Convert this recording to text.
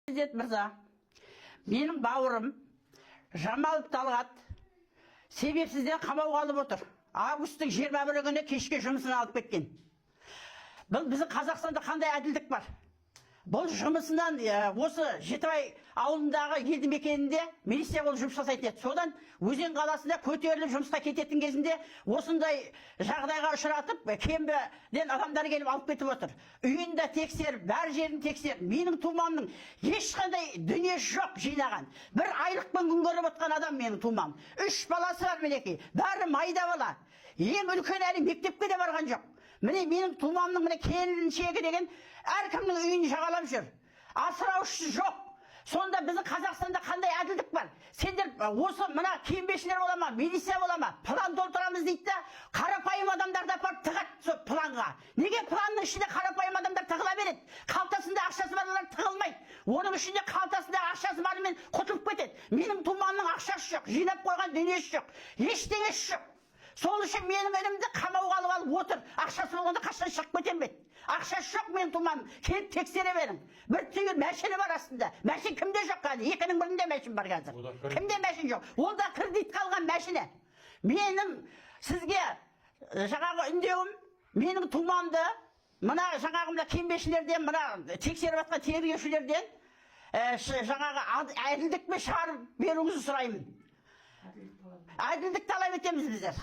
Президент мырза, менің бауырым Жамалов Талғат себепсізден қамауға алып отыр. Августтың 21 күні кешке жұмысына алып кеткен. Бұл біздің Қазақстанда қандай әділдік бар? Бұл жұмысынан осы Жетібай ауылындағы елді мекенінде милиция болып жұмыс жасайтын еді. Содан Өзен қаласында көтеріліп жұмысқа кететін кезінде осындай жағдайға ұшыратып, кембеден адамдар келіп алып кетіп отыр. Үйін де тексеріп, бәр жерін тексеріп, менің тумамның ешқандай дүниесі жоқ жинаған. Бір айлықпен күн көріп отқан адам менің тумам. 3 баласы бар мінекей. Бәрі майда бала. Ең үлкен әлі мектепке де барған жоқ. Міне менің тумамның міне келіншегі деген әркімнің үйін жағалап жүр. Асыраушысы жоқ. Сонда біздің Қазақстанда қандай әділдік бар? Сендер осы мына киім-кешектер бола ма, милиция бола ма, план толтырамыз дейді да, қарапайым адамдарды апарып тығады сол планға. Неге планның ішінде қарапайым адамдар тығыла береді? Қалтасында ақшасы барлар тығылмайды. Оның ішінде қалтасында ақшасы барымен құтылып кетеді. Менің тумамның ақшасы жоқ, жинап қойған дүниесі жоқ, ештеңесі жоқ. Сол үшін менің інімді қамауға алып отыр. Ақшасы болғанда қашан шығып кетем бе? Ақшасы жоқ менің тумам. Келіп тексере берің. Бір түйір мәшіні бар астында. Мәшін кімде жоқ қазір? Екінің бірінде мәшін бар қазір. Кімде мәшін жоқ? Ол да кредит қалған мәшіні. Менің сізге жаңағы үндеуім, менің тумамды мына жаңағы мына кембешілерден, мына тексеріп жатқан тергеушілерден жаңағы әділдікпен шығарып беруіңізді сұраймын. Әділдік талап етеміз біздер.